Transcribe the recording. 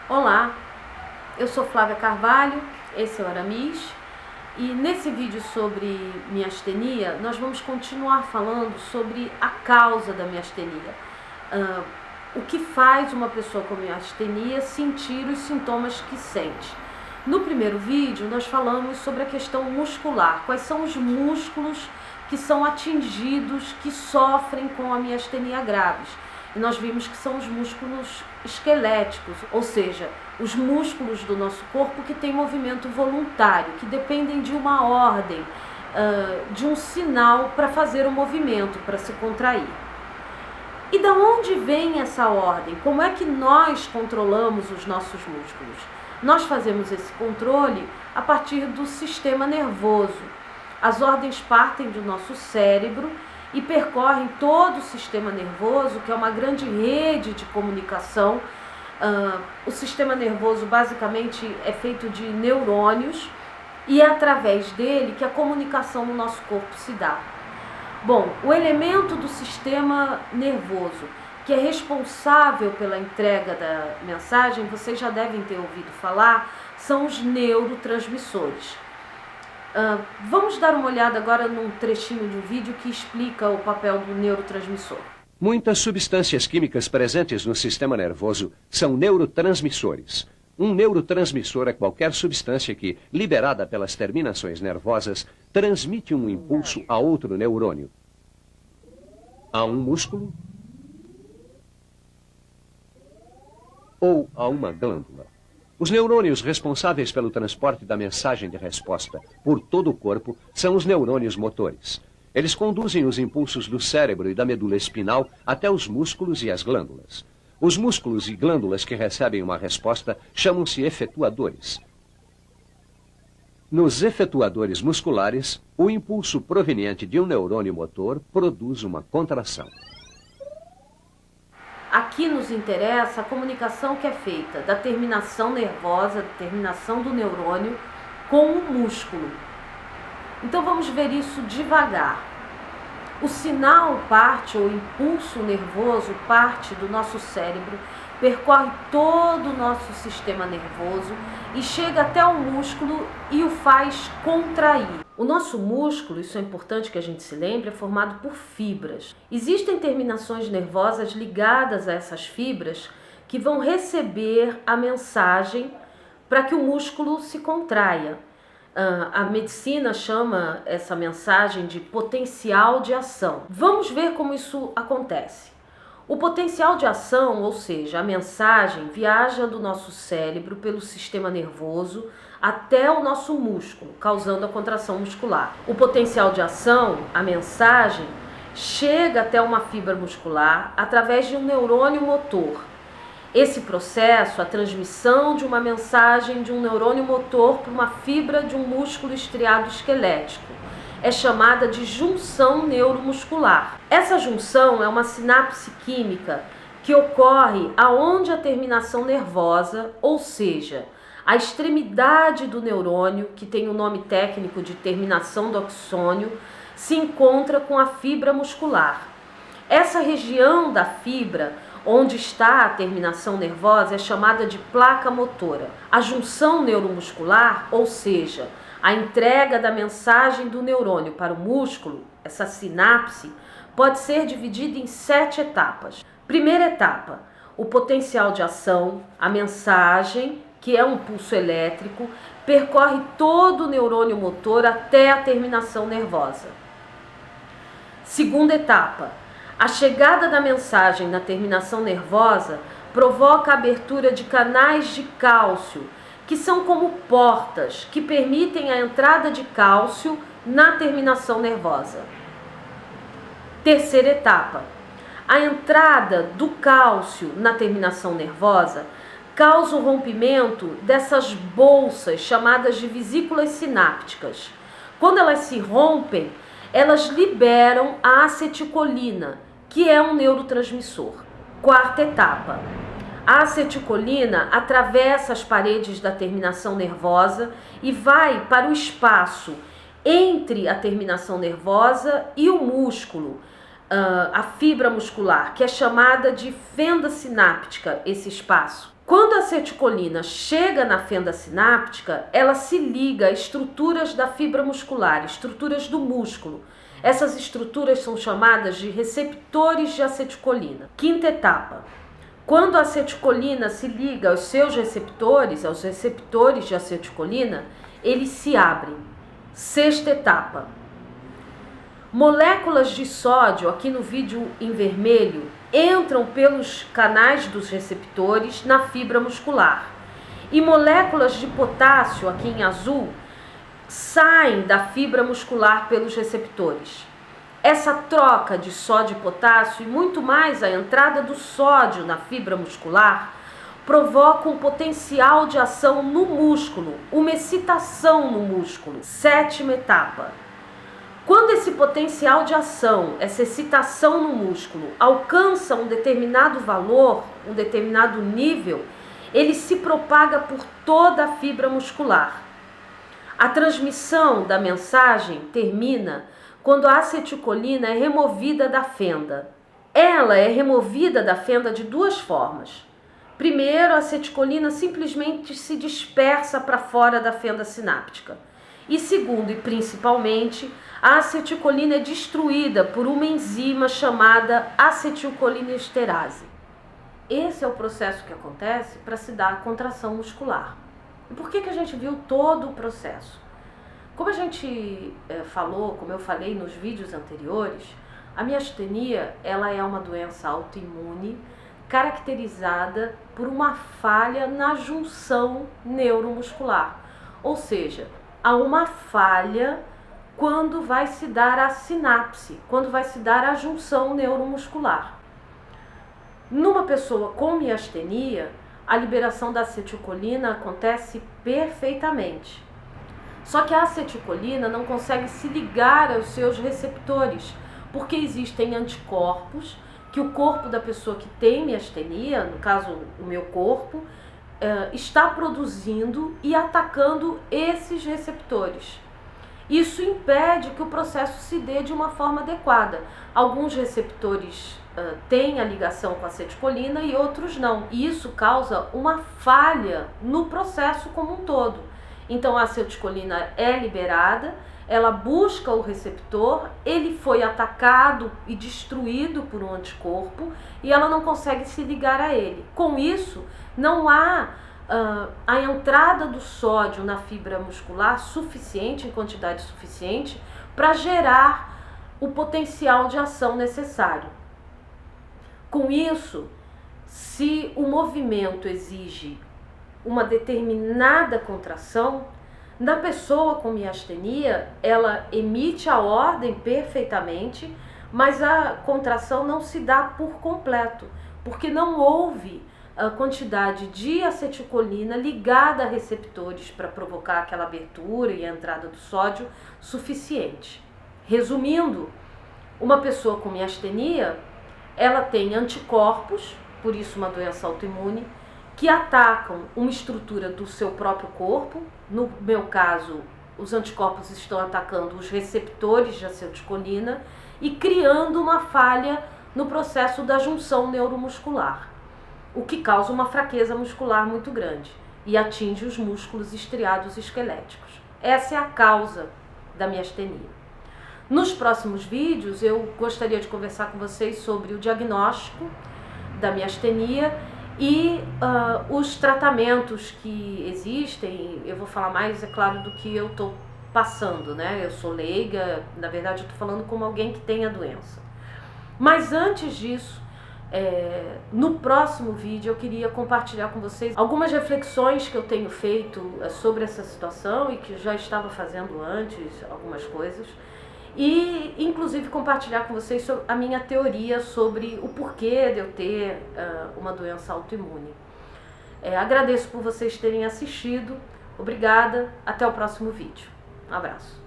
Olá, eu sou Flávia Carvalho, esse é o Aramis, e nesse vídeo sobre miastenia nós vamos continuar falando sobre a causa da miastenia. O que faz uma pessoa com miastenia sentir os sintomas que sente. No primeiro vídeo nós falamos sobre a questão muscular, quais são os músculos que são atingidos, que sofrem com a miastenia graves. E nós vimos que são os músculos esqueléticos, ou seja, os músculos do nosso corpo que têm movimento voluntário, que dependem de uma ordem, de um sinal para fazer o movimento, para se contrair. E da onde vem essa ordem? Como é que nós controlamos os nossos músculos? Nós fazemos esse controle a partir do sistema nervoso. As ordens partem do nosso cérebro e percorrem todo o sistema nervoso, que é uma grande rede de comunicação. O sistema nervoso basicamente é feito de neurônios e é através dele que a comunicação no nosso corpo se dá. Bom, o elemento do sistema nervoso que é responsável pela entrega da mensagem, vocês já devem ter ouvido falar, são os neurotransmissores. Vamos dar uma olhada agora num trechinho de um vídeo que explica o papel do neurotransmissor. Muitas substâncias químicas presentes no sistema nervoso são neurotransmissores. Um neurotransmissor é qualquer substância que, liberada pelas terminações nervosas, transmite um impulso a outro neurônio, a um músculo ou a uma glândula. Os neurônios responsáveis pelo transporte da mensagem de resposta por todo o corpo são os neurônios motores. Eles conduzem os impulsos do cérebro e da medula espinal até os músculos e as glândulas. Os músculos e glândulas que recebem uma resposta chamam-se efetuadores. Nos efetuadores musculares, o impulso proveniente de um neurônio motor produz uma contração. Aqui nos interessa a comunicação que é feita da terminação nervosa, da terminação do neurônio com o músculo. Então vamos ver isso devagar. O sinal parte, ou impulso nervoso, parte do nosso cérebro, percorre todo o nosso sistema nervoso e chega até o músculo e o faz contrair. O nosso músculo, isso é importante que a gente se lembre, é formado por fibras. Existem terminações nervosas ligadas a essas fibras que vão receber a mensagem para que o músculo se contraia. A medicina chama essa mensagem de potencial de ação. Vamos ver como isso acontece. O potencial de ação, ou seja, a mensagem, viaja do nosso cérebro pelo sistema nervoso até o nosso músculo, causando a contração muscular. O potencial de ação, a mensagem, chega até uma fibra muscular através de um neurônio motor. Esse processo, a transmissão de uma mensagem de um neurônio motor para uma fibra de um músculo estriado esquelético, é chamada de junção neuromuscular. Essa junção é uma sinapse química que ocorre aonde a terminação nervosa, ou seja, a extremidade do neurônio, que tem o nome técnico de terminação do axônio, se encontra com a fibra muscular. Essa região da fibra, onde está a terminação nervosa, é chamada de placa motora. A junção neuromuscular, ou seja, a entrega da mensagem do neurônio para o músculo, essa sinapse, pode ser dividida em 7 etapas. Primeira etapa, o potencial de ação, a mensagem, que é um pulso elétrico, percorre todo o neurônio motor até a terminação nervosa. Segunda etapa, a chegada da mensagem na terminação nervosa provoca a abertura de canais de cálcio, que são como portas que permitem a entrada de cálcio na terminação nervosa. Terceira etapa, a entrada do cálcio na terminação nervosa causa o rompimento dessas bolsas chamadas de vesículas sinápticas. Quando elas se rompem, elas liberam a acetilcolina, que é um neurotransmissor. Quarta etapa, a acetilcolina atravessa as paredes da terminação nervosa e vai para o espaço entre a terminação nervosa e o músculo, a fibra muscular, que é chamada de fenda sináptica, esse espaço. Quando a acetilcolina chega na fenda sináptica, ela se liga a estruturas da fibra muscular, estruturas do músculo. Essas estruturas são chamadas de receptores de acetilcolina. Quinta etapa. Quando a acetilcolina se liga aos seus receptores, aos receptores de acetilcolina, eles se abrem. Sexta etapa. Moléculas de sódio, aqui no vídeo em vermelho, entram pelos canais dos receptores na fibra muscular. E moléculas de potássio, aqui em azul, saem da fibra muscular pelos receptores. Essa troca de sódio e potássio e muito mais a entrada do sódio na fibra muscular provoca um potencial de ação no músculo, uma excitação no músculo. Sétima etapa. Quando esse potencial de ação, essa excitação no músculo alcança um determinado valor, um determinado nível, ele se propaga por toda a fibra muscular. A transmissão da mensagem termina quando a acetilcolina é removida da fenda. Ela é removida da fenda de duas formas. Primeiro, a acetilcolina simplesmente se dispersa para fora da fenda sináptica. E segundo, e principalmente, a acetilcolina é destruída por uma enzima chamada acetilcolinesterase. Esse é o processo que acontece para se dar a contração muscular. E por que a gente viu todo o processo? Como a gente falou, como eu falei nos vídeos anteriores, a miastenia ela é uma doença autoimune caracterizada por uma falha na junção neuromuscular. Ou seja, há uma falha quando vai se dar a sinapse, quando vai se dar a junção neuromuscular. Numa pessoa com miastenia, a liberação da acetilcolina acontece perfeitamente. Só que a acetilcolina não consegue se ligar aos seus receptores, porque existem anticorpos que o corpo da pessoa que tem miastenia, no caso o meu corpo, está produzindo e atacando esses receptores. Isso impede que o processo se dê de uma forma adequada. Alguns receptores têm a ligação com a acetilcolina e outros não. E isso causa uma falha no processo como um todo. Então a acetilcolina é liberada, ela busca o receptor, ele foi atacado e destruído por um anticorpo e ela não consegue se ligar a ele. Com isso, não há a entrada do sódio na fibra muscular suficiente, em quantidade suficiente, para gerar o potencial de ação necessário. Com isso, se o movimento exige uma determinada contração, na pessoa com miastenia, ela emite a ordem perfeitamente, mas a contração não se dá por completo, porque não houve a quantidade de acetilcolina ligada a receptores para provocar aquela abertura e a entrada do sódio suficiente. Resumindo, uma pessoa com miastenia, ela tem anticorpos, por isso uma doença autoimune, que atacam uma estrutura do seu próprio corpo. No meu caso, os anticorpos estão atacando os receptores de acetilcolina e criando uma falha no processo da junção neuromuscular, o que causa uma fraqueza muscular muito grande e atinge os músculos estriados esqueléticos. Essa é a causa da miastenia. Nos próximos vídeos eu gostaria de conversar com vocês sobre o diagnóstico da miastenia e os tratamentos que existem. Eu vou falar mais, é claro, do que eu estou passando, né? Eu sou leiga, na verdade eu estou falando como alguém que tem a doença. Mas antes disso, no próximo vídeo eu queria compartilhar com vocês algumas reflexões que eu tenho feito sobre essa situação e que já estava fazendo antes, algumas coisas. E inclusive compartilhar com vocês sobre a minha teoria sobre o porquê de eu ter uma doença autoimune. Agradeço por vocês terem assistido, obrigada, até o próximo vídeo. Um abraço.